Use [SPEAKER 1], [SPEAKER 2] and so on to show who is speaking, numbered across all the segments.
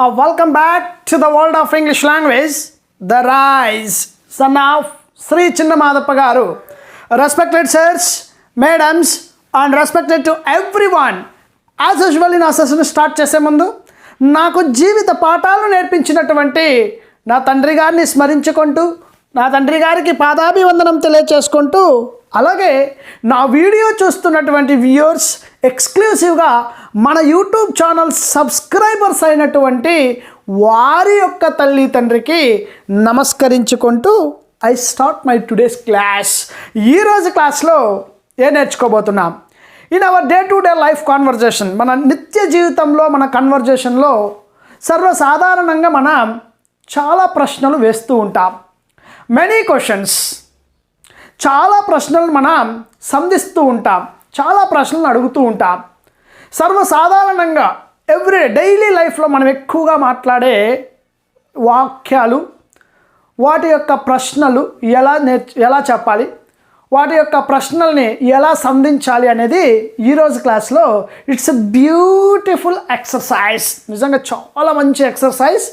[SPEAKER 1] Welcome back to the world of English language. The rise, son of Sri Chinnamadappa garu. Respected sirs, madams, and respected to everyone. As usual in our session start చేసే ముందు నాకు జీవిత పాఠాలు నేర్పించినటువంటి నా తండ్రి గారిని స్మరించుకుంటూ నా తండ్రి గారికి పాదాభివందనం తెలియజేసుకుంటూ అలాగే నా వీడియో చూస్తున్నటువంటి వ్యూయర్స్ ఎక్స్క్లూసివ్గా మన యూట్యూబ్ ఛానల్ సబ్స్క్రైబర్స్ అయినటువంటి వారి యొక్క తల్లి తండ్రికి నమస్కరించుకుంటూ I start my today's class. ఈరోజు క్లాస్లో ఏం నేర్చుకోబోతున్నాం? In our day to day life conversation, మన నిత్య జీవితంలో మన కన్వర్జేషన్లో సర్వసాధారణంగా మనం చాలా ప్రశ్నలు వేస్తూ ఉంటాం. మెనీ క్వశ్చన్స్, చాలా ప్రశ్నలు మనం సంధిస్తూ ఉంటాం, చాలా ప్రశ్నలను అడుగుతూ ఉంటాం. సర్వసాధారణంగా ఎవ్రీ డైలీ లైఫ్లో మనం ఎక్కువగా మాట్లాడే వాక్యాలు, వాటి యొక్క ప్రశ్నలు ఎలా చెప్పాలి, వాటి యొక్క ప్రశ్నల్ని ఎలా సంధించాలి అనేది ఈరోజు క్లాస్లో ఇట్స్ ఎ బ్యూటిఫుల్ ఎక్సర్సైజ్. నిజంగా చాలా మంచి ఎక్సర్సైజ్,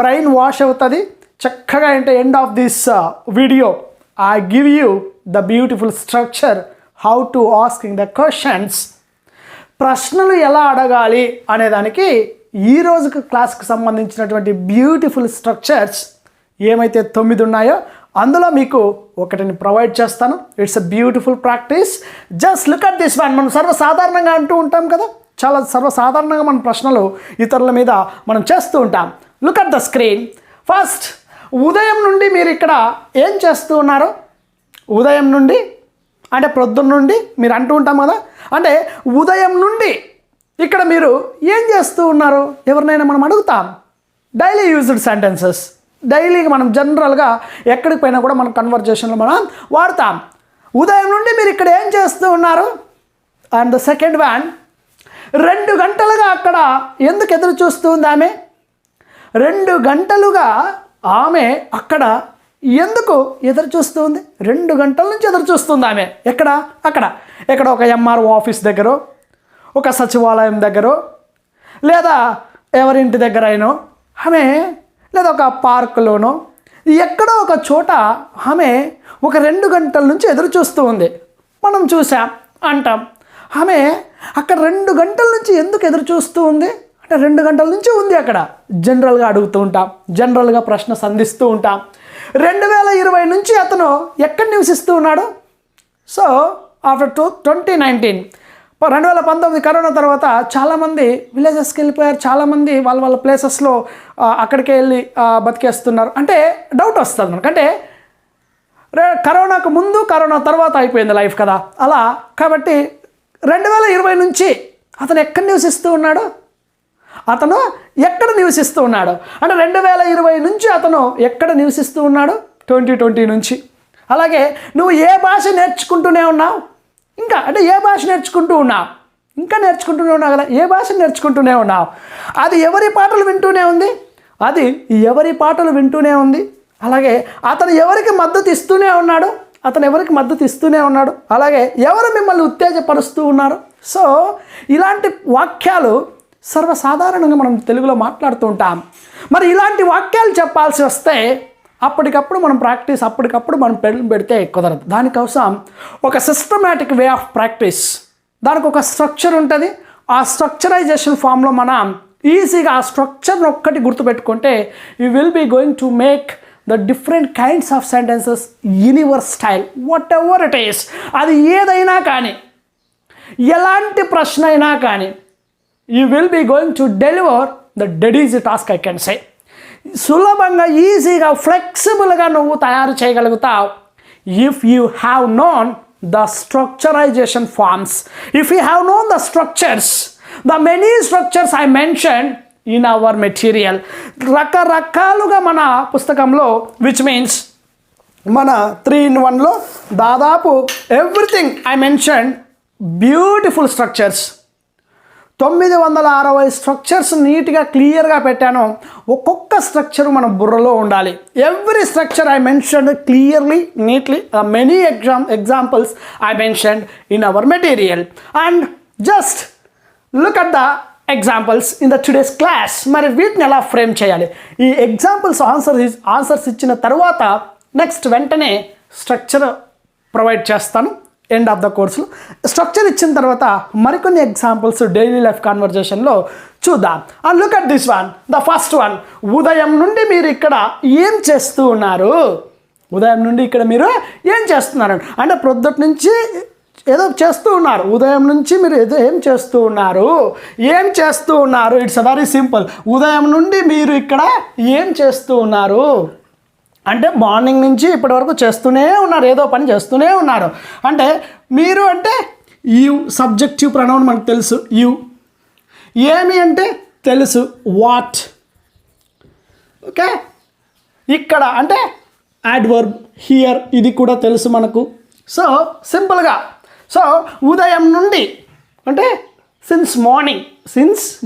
[SPEAKER 1] బ్రెయిన్ వాష్ అవుతుంది చక్కగా. అంటే end of this video I give you the beautiful structure how to asking the questions. ప్రశ్నలు ఎలా అడగాలి అనేదానికి ఈరోజు క్లాస్కి సంబంధించినటువంటి బ్యూటిఫుల్ స్ట్రక్చర్స్ ఏమైతే 9 ఉన్నాయో అందులో మీకు ఒకటిని ప్రొవైడ్ చేస్తాను. It's a beautiful practice. Just look at this one. మనం సర్వసాధారణంగా అంటూ ఉంటాం కదా, చాలా సర్వసాధారణంగా మన ప్రశ్నలు ఇతరుల మీద మనం చేస్తూ ఉంటాం. Look at the screen. First, ఉదయం నుండి మీరు ఇక్కడ ఏం చేస్తూ ఉన్నారు? ఉదయం నుండి అంటే ప్రొద్దున నుండి మీరు అంటూ ఉంటాం కదా, అంటే ఉదయం నుండి ఇక్కడ మీరు ఏం చేస్తూ ఉన్నారు? ఎవరినైనా మనం అడుగుతాం. డైలీ యూజ్డ్ సెంటెన్సెస్, డైలీగా మనం జనరల్గా ఎక్కడికి పోయినా కూడా మన కన్వర్జేషన్లో మనం వాడతాం. ఉదయం నుండి మీరు ఇక్కడ ఏం చేస్తూ ఉన్నారు? అండ్ ద సెకండ్ వన్, 2 గంటలుగా అక్కడ ఎందుకు ఎదురు చూస్తుంది ఆమె? 2 గంటలుగా ఆమె అక్కడ ఎందుకు ఎదురు చూస్తుంది? 2 గంటల నుంచి ఎదురు చూస్తుంది ఆమె. ఎక్కడ ఒక ఎంఆర్ఓ ఆఫీస్ దగ్గర, ఒక సచివాలయం దగ్గర, లేదా ఎవరింటి దగ్గర అయినో ఆమె, లేదా ఒక పార్కులోనో ఎక్కడో ఒక చోట ఆమె ఒక 2 గంటల నుంచి ఎదురు చూస్తూ ఉంది. మనం చూసాం అంటాం. ఆమె అక్కడ 2 గంటల నుంచి ఎందుకు ఎదురు చూస్తూ ఉంది అంటే 2 గంటల నుంచి ఉంది అక్కడ. జనరల్గా అడుగుతూ ఉంటాం, జనరల్గా ప్రశ్న సంధిస్తూ ఉంటాం. 2020 నుంచి అతను ఎక్కడ నివసిస్తూ ఉన్నాడు? సో ఆఫ్టర్ 2019 కరోనా తర్వాత చాలామంది విలేజెస్కి వెళ్ళిపోయారు, చాలామంది వాళ్ళ ప్లేసెస్లో అక్కడికే వెళ్ళి బతికేస్తున్నారు. అంటే డౌట్ వస్తుంది మనకు, అంటే కరోనాకు ముందు కరోనా తర్వాత అయిపోయింది లైఫ్ కదా అలా. కాబట్టి 2020 నుంచి అతను ఎక్కడ నివసిస్తూ ఉన్నాడు? అతను ఎక్కడ నివసిస్తూ ఉన్నాడు అంటే 2020 నుంచి అతను ఎక్కడ నివసిస్తూ ఉన్నాడు? 2020 నుంచి. అలాగే నువ్వు ఏ భాష నేర్చుకుంటూనే ఉన్నావు? ఇంకా అంటే ఏ భాష నేర్చుకుంటూ ఉన్నావు? ఇంకా నేర్చుకుంటూనే ఉన్నావు కదా, ఏ భాష నేర్చుకుంటూనే ఉన్నావు? అది ఎవరి పాటలు వింటూనే ఉంది, అది ఎవరి పాటలు వింటూనే ఉంది. అలాగే అతను ఎవరికి మద్దతు ఇస్తూనే ఉన్నాడు, అతను ఎవరికి మద్దతు ఇస్తూనే ఉన్నాడు. అలాగే ఎవరు మిమ్మల్ని ఉత్తేజపరుస్తూ ఉన్నారు? సో ఇలాంటి వాక్యాలు సర్వసాధారణంగా మనం తెలుగులో మాట్లాడుతూ ఉంటాం. మరి ఇలాంటి వాక్యాలు చెప్పాల్సి వస్తే అప్పటికప్పుడు మనం ప్రాక్టీస్, అప్పటికప్పుడు మనం పెడితే కుదరదు. దానికోసం ఒక సిస్టమేటిక్ వే ఆఫ్ ప్రాక్టీస్, దానికి ఒక స్ట్రక్చర్ ఉంటుంది. ఆ స్ట్రక్చరైజేషన్ ఫామ్లో మనం ఈజీగా ఆ స్ట్రక్చర్ని ఒక్కటి గుర్తుపెట్టుకుంటే you will be going to make the different kinds of sentences in your style, whatever it is. అది ఏదైనా కానీ, ఎలాంటి ప్రశ్న అయినా కానీ you will be going to deliver the dead easy task I can say. సులభంగా, ఈజీగా, ఫ్లెక్సిబుల్గా నువ్వు తయారు చేయగలుగుతావు if you have known the structurization forms, if you have known the structures, the many structures I mention in our material. రకరకాలుగా మన పుస్తకంలో, which means మన 3-in-1లో దాదాపు everything I mention beautiful structures. 960 structures నీట్గా క్లియర్గా పెట్టాను. ఒక్కొక్క స్ట్రక్చర్ మన బుర్రలో ఉండాలి. Every structure I mention clearly, neatly. Many examples I mention in our material. And just look at the examples in the today's class. మరి వీటిని ఎలా ఫ్రేమ్ చేయాలి? ఈ ఎగ్జాంపుల్స్ ఆన్సర్స్ ఇచ్చిన తర్వాత నెక్స్ట్ వెంటనే స్ట్రక్చర్ ప్రొవైడ్ చేస్తాను ఎండ్ ఆఫ్ ద కోర్సులో. స్ట్రక్చర్ ఇచ్చిన తర్వాత మరికొన్ని ఎగ్జాంపుల్స్ డైలీ లైఫ్ కాన్వర్జేషన్లో చూద్దాం. And look at this one, the first one. ఉదయం నుండి మీరు ఇక్కడ ఏం చేస్తూ ఉన్నారు? ఉదయం నుండి ఇక్కడ మీరు ఏం చేస్తున్నారు అంటే ప్రొద్దుటి నుంచి ఏదో చేస్తూ ఉన్నారు. ఉదయం నుంచి మీరు ఏం చేస్తూ ఉన్నారు? It's very simple. ఉదయం నుండి మీరు ఇక్కడ ఏం చేస్తూ ఉన్నారు అంటే మార్నింగ్ నుంచి ఇప్పటి వరకు చేస్తూనే ఉన్నారు, ఏదో పని చేస్తూనే ఉన్నారు. అంటే మీరు అంటే యు, సబ్జెక్టివ్ ప్రొనౌన్ మనకు తెలుసు యు. ఏమి అంటే తెలుసు వాట్. ఓకే, ఇక్కడ అంటే యాడ్వర్బ్ హియర్, ఇది కూడా తెలుసు మనకు. సో సింపుల్గా ఉదయం నుండి అంటే సిన్స్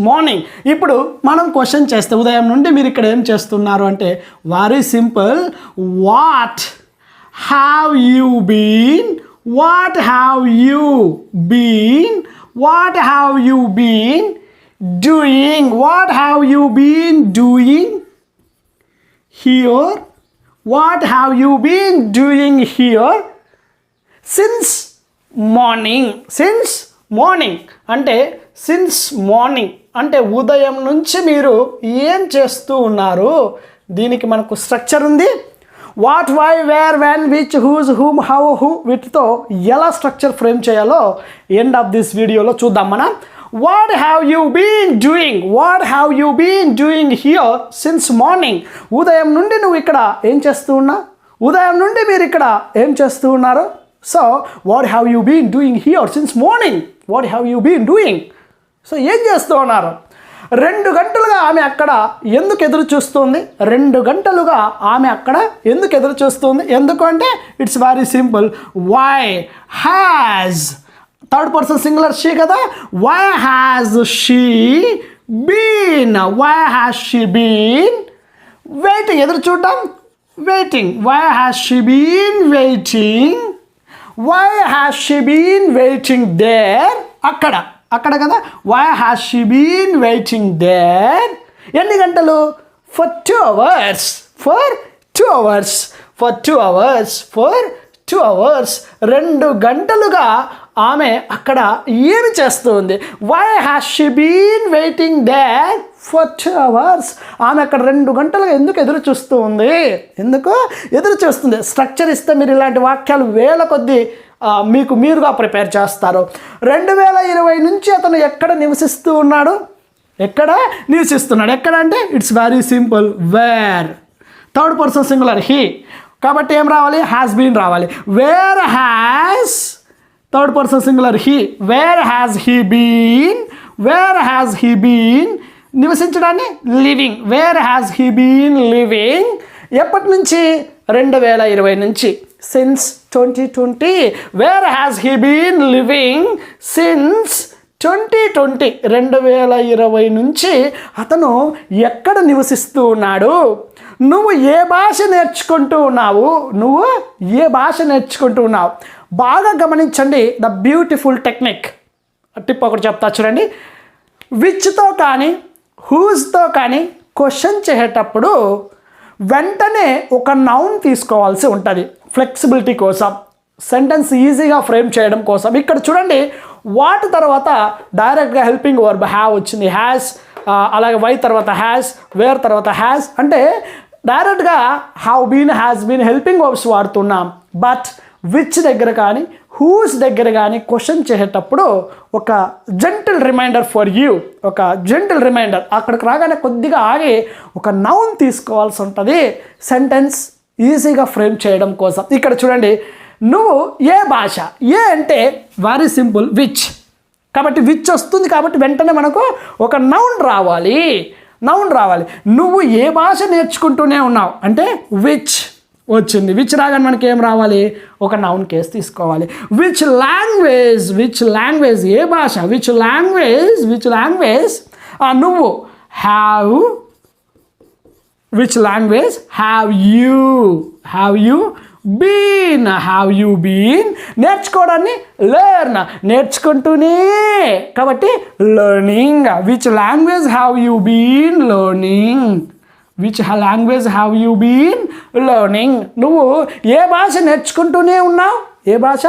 [SPEAKER 1] మార్నింగ్. ఇప్పుడు మనం క్వశ్చన్ చేస్తే ఉదయం నుండి మీరు ఇక్కడ ఏం చేస్తున్నారు అంటే very simple. What have you been doing here since morning అంటే సిన్స్ మార్నింగ్ అంటే ఉదయం నుంచి మీరు ఏం చేస్తూ ఉన్నారు? దీనికి మనకు స్ట్రక్చర్ ఉంది. What, why, where, when, which, whose, whom, how, who వీటితో ఎలా స్ట్రక్చర్ ఫ్రేమ్ చేయాలో ఎండ్ ఆఫ్ దిస్ వీడియోలో చూద్దాం మనం. వాట్ have you been doing here since morning. ఉదయం నుండి నువ్వు ఇక్కడ ఏం చేస్తూ ఉన్నా? ఉదయం నుండి మీరు ఇక్కడ ఏం చేస్తూ ఉన్నారు? So what have you been doing here since morning. So ఏం చేస్తూ ఉన్నారు? 2 గంటలుగా ఆమె అక్కడ ఎందుకు ఎదురు చూస్తుంది? 2 గంటలుగా ఆమె అక్కడ ఎందుకు ఎదురు చూస్తుంది? ఎందుకు అంటే it's very simple. Why has, third person singular she కదా. Why has she been waiting, ఎదురు చూడటం waiting. Why has she been waiting there, అక్కడ కదా. Why has she been waiting there. ఎన్ని గంటలు? For 2 hours. 2 గంటలుగా ఆమె అక్కడ ఏమి చేస్తుంది? Why has she been waiting there for 2 hours. ఆమె అక్కడ 2 గంటలుగా ఎందుకు ఎదురు చూస్తుంది? స్ట్రక్చర్ ఇస్తే మీరు ఇలాంటి వాక్యాలు వేల కొద్దీ మీరుగా ప్రిపేర్ చేస్తారు. 2020 నుంచి అతను ఎక్కడ నివసిస్తున్నాడు? ఎక్కడ అంటే it's very simple. Where, third person singular he కాబట్టి ఏం రావాలి? హ్యాస్ బీన్ రావాలి. Where has, third person singular he. Where has he been నివసించడాన్ని living. Where has he been living. ఎప్పటి నుంచి? 2020 నుంచి. Since 2020. Where has he been living since 2020. 2020 నుంచి అతను ఎక్కడ నివసిస్తూ ఉన్నాడు? నువ్వు ఏ భాష నేర్చుకుంటూ ఉన్నావు? బాగా గమనించండి ద బ్యూటిఫుల్ టెక్నిక్. టిప్ ఒకటి చెప్తా చూడండి. విచ్తో కానీ హూజ్తో కానీ క్వశ్చన్ చేసేటప్పుడు వెంటనే ఒక నౌన్ తీసుకోవాల్సి ఉంటుంది ఫ్లెక్సిబిలిటీ కోసం, సెంటెన్స్ ఈజీగా ఫ్రేమ్ చేయడం కోసం. ఇక్కడ చూడండి, వాట్ తర్వాత డైరెక్ట్గా హెల్పింగ్ వర్బ్ హ్యావ్ వచ్చింది, హ్యాస్. అలాగే వై తర్వాత హ్యాస్, వేర్ తర్వాత హ్యాస్. అంటే డైరెక్ట్గా have been, has been helping verbs వాడుతున్నాం. బట్ విచ్ దగ్గర కానీ హూస్ దగ్గర కానీ క్వశ్చన్ చేసేటప్పుడు ఒక జెంటిల్ రిమైండర్ ఫర్ యూ, అక్కడికి రాగానే కొద్దిగా ఆగి ఒక నౌన్ తీసుకోవాల్సి ఉంటుంది సెంటెన్స్ ఈజీగా ఫ్రేమ్ చేయడం కోసం. ఇక్కడ చూడండి, నువ్వు ఏ భాష, ఏ అంటే వెరీ సింపుల్ విచ్ కాబట్టి విచ్ వస్తుంది కాబట్టి వెంటనే మనకు ఒక నౌన్ రావాలి. నువ్వు ఏ భాష నేర్చుకుంటూనే ఉన్నావు అంటే విచ్ వచ్చింది. విచ్ రాగానే మనకి ఏం రావాలి? ఒక నౌన్ కేస్ తీసుకోవాలి. విచ్ లాంగ్వేజ్ ఏ భాష? విచ్ లాంగ్వేజ్ నువ్వు have. Which language have you been. Have you been నేర్చుకోవడాన్ని లెర్న్, నేర్చుకుంటూనే, కాబట్టి learning. Which language have you been learning, which language have you been learning. నువ్వు ఏ భాష నేర్చుకుంటూనే ఉన్నావు, ఏ భాష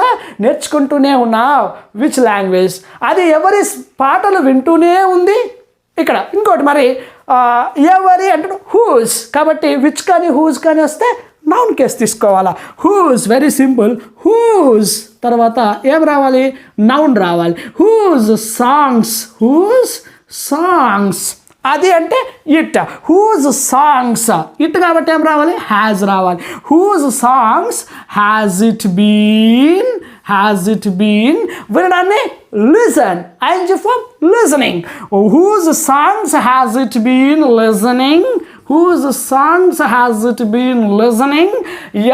[SPEAKER 1] నేర్చుకుంటూనే ఉన్నావు, విచ్ లాంగ్వేజ్. అది ఎవరి పాటలు వింటూనే ఉంది. ఇక్కడ ఇంకోటి మరి ఎవరి అంటే హూస్, కాబట్టి విచ్ కానీ హూస్ కానీ వస్తే నౌన్ కేస్ తీసుకోవాలా. హూస్ వెరీ సింపుల్, హూస్ తర్వాత ఏం రావాలి, నౌన్ రావాలి. Whose songs, whose songs. అది అంటే ఇట్, హూజ్ సాంగ్స్, ఇట్ కాబట్టి ఏం రావాలి, హ్యాజ్ రావాలి. Whose songs has it been, has it been. వినడాన్ని listen, ING for listening. Whose songs has it been listening, whose songs has it been listening.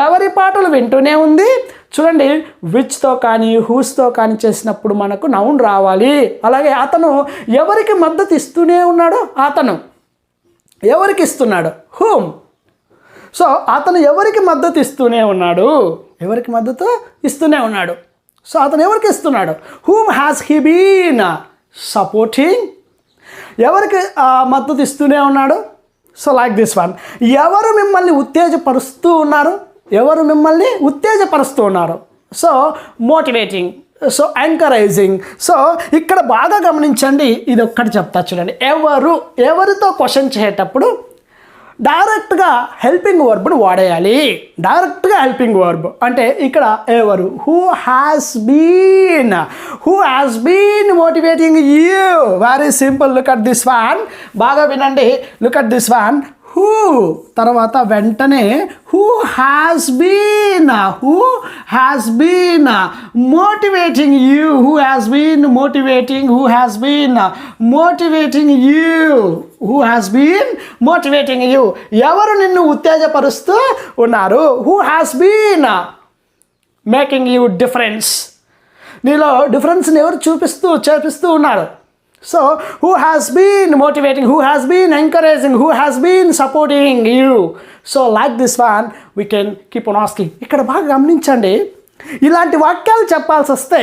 [SPEAKER 1] ఎవరి పాటలు వింటూనే ఉంది. చూడండి, విచ్తో కానీ హూస్తో కానీ చేసినప్పుడు మనకు నౌన్ రావాలి. అలాగే అతను ఎవరికి మద్దతు ఇస్తూనే ఉన్నాడు, అతను ఎవరికి ఇస్తున్నాడు, హూమ్. సో అతను ఎవరికి మద్దతు ఇస్తూనే ఉన్నాడు, ఎవరికి మద్దతు ఇస్తూనే ఉన్నాడు. సో అతను ఎవరికి ఇస్తున్నాడు, whom has he been supporting, ఎవరికి మద్దతు ఇస్తూనే ఉన్నాడు. సో లైక్ దిస్ వన్, ఎవరు మిమ్మల్ని ఉత్తేజపరుస్తూ ఉన్నారు, ఎవరు మిమ్మల్ని ఉత్తేజపరుస్తూ ఉన్నారు. So motivating, so encouraging. So ఇక్కడ బాగా గమనించండి, ఇది ఒక్కటి చెప్తా చూడండి. ఎవరితో క్వశ్చన్ చేసేటప్పుడు డైరెక్ట్గా హెల్పింగ్ వర్బ్ను వాడేయాలి. డైరెక్ట్గా హెల్పింగ్ వర్బ్ అంటే ఇక్కడ ఎవరు, who has been motivating you. Very simple, look at this one, బాగా వినండి. Look at this one, who తర్వాత వెంటనే who has been motivating you, who has been motivating you. ఎవరు నిన్ను ఉత్తేజపరుస్తూ ఉన్నారు, who has been making you difference, నీలో డిఫరెన్స్ని ఎవరు చేపిస్తూ ఉన్నారు. So who has been motivating, who has been encouraging, who has been supporting you. So like this one we can keep on asking. ఇక్కడ బాగా గమనించండి, ఇలాంటి వాక్యాలు చెప్పాల్సి వస్తే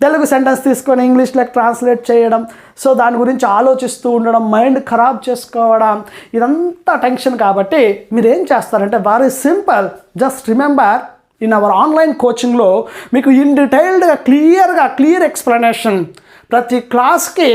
[SPEAKER 1] తెలుగు సెంటెన్స్ తీసుకొని ఇంగ్లీష్లోకి ట్రాన్స్లేట్ చేయడం, సో దాని గురించి ఆలోచిస్తూ ఉండడం, మైండ్ ఖరాబ్ చేసుకోవడం, ఇదంతా టెన్షన్. కాబట్టి మీరు ఏం చేస్తారంటే very simple, just remember in our online కోచింగ్లో మీకు ఇన్ డీటెయిల్డ్గా క్లియర్ ఎక్స్ప్లెనేషన్, ప్రతి క్లాస్కి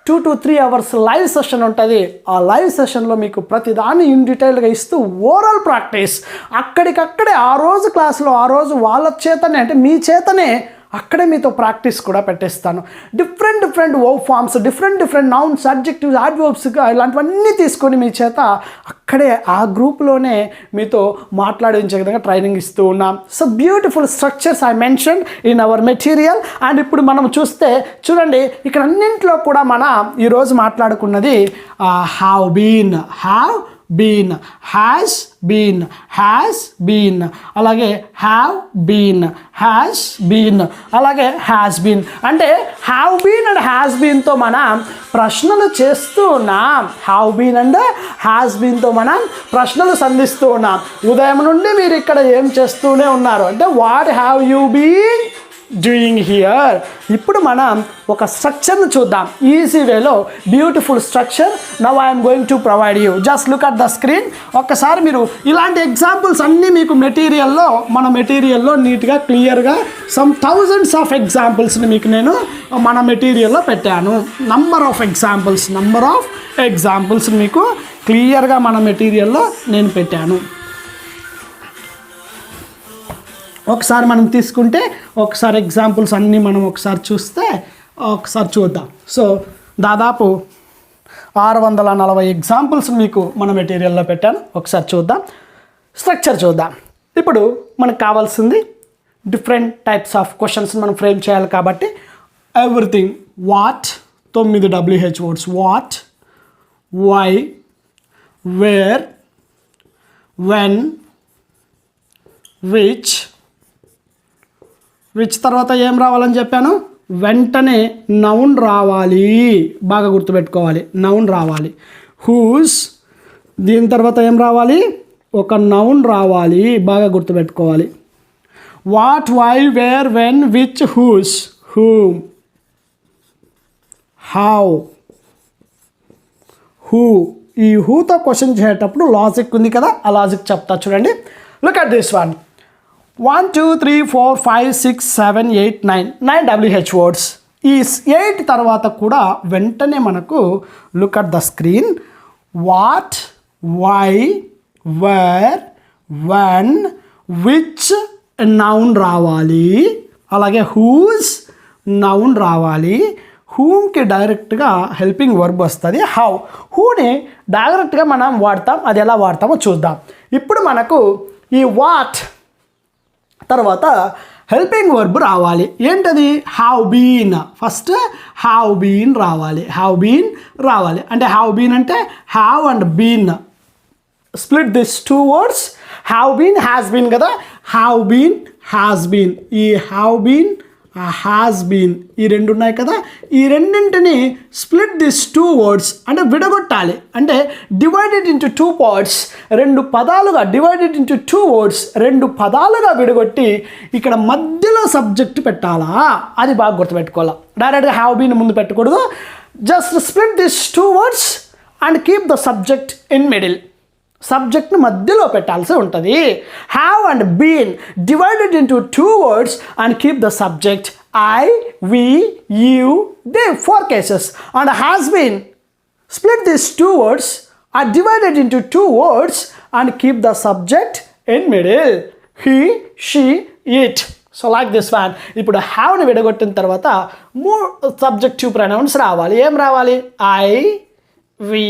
[SPEAKER 1] 2 to 3 hours లైవ్ సెషన్ ఉంటుంది. ఆ లైవ్ సెషన్లో మీకు ప్రతిదాన్ని ఇన్ డీటెయిల్గా ఇస్తూ ఓరల్ ప్రాక్టీస్ అక్కడికక్కడే ఆ రోజు క్లాస్లో ఆ రోజు వాళ్ళ చేతనే, అంటే మీ చేతనే అక్కడే మీతో ప్రాక్టీస్ కూడా పెట్టేస్తాను. Different verb forms, different nouns, adjectives, adverbs ఇలాంటివన్నీ తీసుకొని మీ చేత అక్కడే ఆ గ్రూప్లోనే మీతో మాట్లాడించే విధంగా ట్రైనింగ్ ఇస్తూ ఉన్నాం. So beautiful structures I mention in our material. And ఇప్పుడు మనం చూస్తే చూడండి, ఇక్కడ అన్నింటిలో కూడా మనం ఈరోజు మాట్లాడుకున్నది హ్యావ్ బీన్, హ్యాస్ బీన్, అలాగే హ్యావ్ బీన్, అలాగే హ్యాస్ బీన్. అంటే హ్యావ్ బీన్ అండ్ హ్యాస్ బీన్తో మనం ప్రశ్నలు చేస్తూ ఉన్నాం. హ్యావ్ బీన్ అండ్ హ్యాస్ బీన్తో మనం ప్రశ్నలు సంధిస్తూ ఉన్నాం. ఉదయం నుండి మీరు ఇక్కడ ఏం చేస్తూనే ఉన్నారు అంటే what have you been doing here. ఇప్పుడు మనం ఒక స్ట్రక్చర్ను చూద్దాం ఈజీ వేలో, beautiful structure. Now I'm going to provide you, just look at the screen. ఒక్కసారి మీరు ఇలాంటి ఎగ్జాంపుల్స్ అన్నీ మీకు మన మెటీరియల్లో నీట్గా క్లియర్గా సమ్ థౌజండ్స్ ఆఫ్ ఎగ్జాంపుల్స్ని మీకు నేను మన మెటీరియల్లో పెట్టాను. నంబర్ ఆఫ్ ఎగ్జాంపుల్స్ మీకు క్లియర్గా మన మెటీరియల్లో నేను పెట్టాను. ఒకసారి మనం తీసుకుంటే ఒకసారి ఎగ్జాంపుల్స్ అన్నీ మనం ఒకసారి చూద్దాం. సో దాదాపు 640 ఎగ్జాంపుల్స్ మీకు మన మెటీరియల్లో పెట్టాను. ఒకసారి చూద్దాం, స్ట్రక్చర్ చూద్దాం. ఇప్పుడు మనకు కావాల్సింది డిఫరెంట్ టైప్స్ ఆఫ్ క్వశ్చన్స్ మనం ఫ్రేమ్ చేయాలి. కాబట్టి everything, what 9 WH words, what, why, where, when, which తర్వాత ఏం రావాలని చెప్పాను, వెంటనే నౌన్ రావాలి. బాగా గుర్తుపెట్టుకోవాలి, నౌన్ రావాలి. హూస్, దీని తర్వాత ఏం రావాలి, ఒక నౌన్ రావాలి, బాగా గుర్తుపెట్టుకోవాలి. What, why, where, when, which, whose, whom, how, who. ఈ హూతో క్వశ్చన్ చేసేటప్పుడు లాజిక్ ఉంది కదా, ఆ లాజిక్ చెప్తా చూడండి. Look at this one. 1 2 3 4 5 6 7 8 9 WH words. ఈ 8 తర్వాత కూడా వెంటనే మనకు look at the screen. What, why, where, when, which noun రావాలి, అలాగే హూస్ నౌన్ రావాలి, హూమ్కి డైరెక్ట్గా హెల్పింగ్ వర్బ్ వస్తుంది, హౌ. హూని డైరెక్ట్గా మనం వాడతాం, అది ఎలా వాడతామో చూద్దాం. ఇప్పుడు మనకు ఈ వాట్ తర్వాత హెల్పింగ్ వర్బ్ రావాలి. ఏంటది? Have been. First have been రావాలి, హ్యావ్ బీన్ రావాలి. అంటే హ్యావ్ బీన్ అంటే have and been, split this 2 words. Have been, has been కదా, హ్యావ్ బీన్, హ్యాస్ బీన్. ఈ హ్యావ్ బీన్, హ్యాస్ బీన్, ఈ రెండు ఉన్నాయి కదా, ఈ రెండింటిని స్ప్లిట్ దిస్ 2 words అంటే విడగొట్టాలి. అంటే డివైడెడ్ ఇంటూ 2 parts, 2 పదాలుగా, డివైడెడ్ ఇంటూ 2 words, 2 పదాలుగా విడగొట్టి ఇక్కడ మధ్యలో సబ్జెక్ట్ పెట్టాలా, అది బాగా గుర్తుపెట్టుకోవాలా. డైరెక్ట్గా హ్యావ్ బీన్ ముందు పెట్టకూడదు. Just split this 2 words and keep the subject in middle. సబ్జెక్ట్ని మధ్యలో పెట్టాల్సి ఉంటుంది. Have and been divided into 2 words and keep the subject I, we, you, they, 4 cases. And has been split this 2 words are divided into 2 words and keep the subject in middle. He, she, it. So like this one. ఇప్పుడు హ్యావ్ని విడగొట్టిన తర్వాత 3 subjective pronouns రావాలి. ఏం రావాలి? I, we,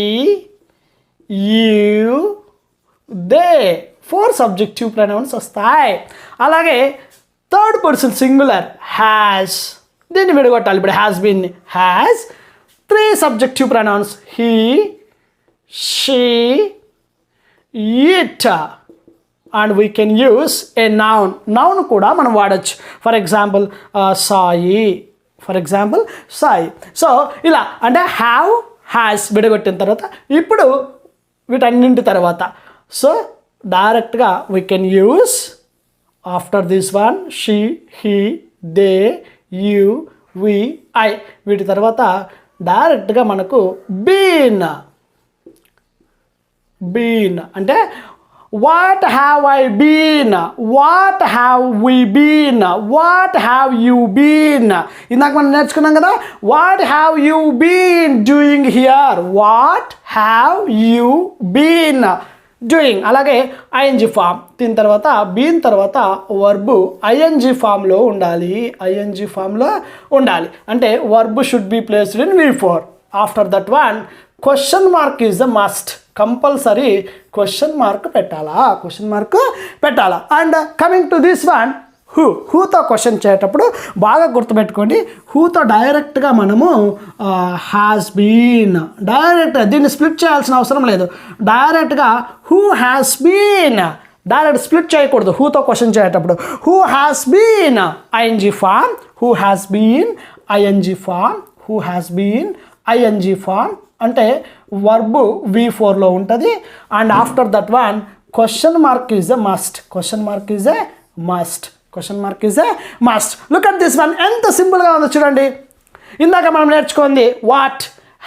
[SPEAKER 1] you, they, 4 subjective pronouns వస్తాయి. అలాగే third person singular has, దీన్ని విడగొట్టాలి. ఇప్పుడు has been, has, 3 subjective pronouns he, she, it, and we can use a noun. Noun కూడా మనం వాడచ్చు. For example Sai, for example Sai. So ఇలా అంటే హ్యావ్, హ్యాస్ విడగొట్టిన తర్వాత ఇప్పుడు వీటన్నింటి తర్వాత సో డైరెక్ట్గా we can use after this one she, he, they, you, we, I. వీటి తర్వాత డైరెక్ట్గా మనకు బీన్. బీన్ అంటే what have I been, what have we been, what have you been. ఇందాక మనం నేర్చుకున్నాం కదా, what have you been doing here, what have you been doing. అలాగే ఐఎన్జి ఫామ్, దీని తర్వాత బీన్ తర్వాత వర్బు ఐఎన్జి ఫామ్లో ఉండాలి, ఐఎన్జి ఫామ్లో ఉండాలి. అంటే verb should be placed in V4. After that one question mark is the must. Compulsory question mark పెట్టాలా, క్వశ్చన్ మార్క్ పెట్టాలా. And coming to this one who. హూతో క్వశ్చన్ చేసేటప్పుడు బాగా గుర్తుపెట్టుకోండి, హూతో డైరెక్ట్గా మనము హ్యాస్ బీన్, డైరెక్ట్గా దీన్ని స్ప్లిట్ చేయాల్సిన అవసరం లేదు. డైరెక్ట్గా who has been, direct split చేయకూడదు. హూతో క్వశ్చన్ చేసేటప్పుడు who has been ING form, who has been ING form, who has been ING form. అంటే వర్బు V4లో ఉంటుంది. And after that one question mark is a must, question mark is a must, question mark is a must. Look at this one, ఎంత సింపుల్గా ఉందో చూడండి. ఇందాక మనం నేర్చుకుంది what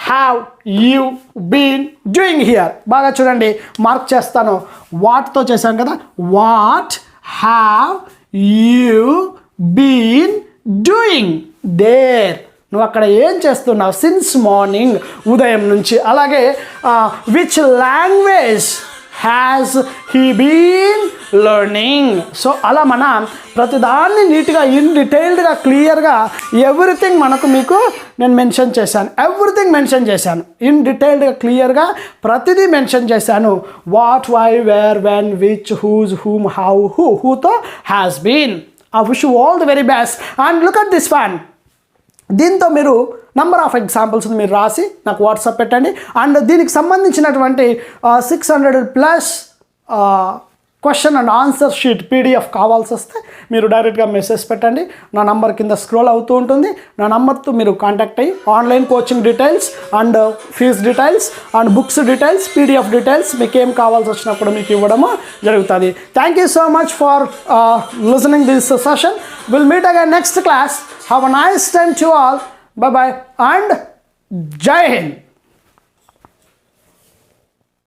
[SPEAKER 1] have you been doing here. బాగా చూడండి, మార్క్ చేస్తాను. వాట్తో చేశాం కదా, what have you been doing there. నువ్వు అక్కడ ఏం చేస్తున్నావు సిన్స్ మార్నింగ్, ఉదయం నుంచి. అలాగే which language has he been learning. So అలా మనం ప్రతిదాన్ని నీట్గా ఇన్ డీటెయిల్డ్గా క్లియర్గా ఎవ్రీథింగ్ మీకు నేను మెన్షన్ చేశాను, ఎవ్రీథింగ్ మెన్షన్ చేశాను. ఇన్ డీటెయిల్డ్గా క్లియర్గా ప్రతిదీ మెన్షన్ చేశాను. What, why, where, when, which, whose, whom, how, హూతో has been. I wish you all the very best. And look at this one. దీంతో మీరు నంబర్ ఆఫ్ ఎగ్జాంపుల్స్ మీరు రాసి నాకు వాట్సాప్ పెట్టండి. అండ్ దీనికి సంబంధించినటువంటి 600+ question and answer sheet PDF కావాల్సి వస్తే మీరు డైరెక్ట్గా మెసేజ్ పెట్టండి. నా నంబర్ కింద స్క్రోల్ అవుతూ ఉంటుంది. నా నంబర్తో మీరు కాంటాక్ట్ అయ్యి online coaching details and fees details and books details PDF details మీకు ఏం కావాల్సి వచ్చినప్పుడు మీకు ఇవ్వడము జరుగుతుంది. Thank you so much for listening this session. Will meet again next class. Have a nice time to all. Bye bye and Jai Hind.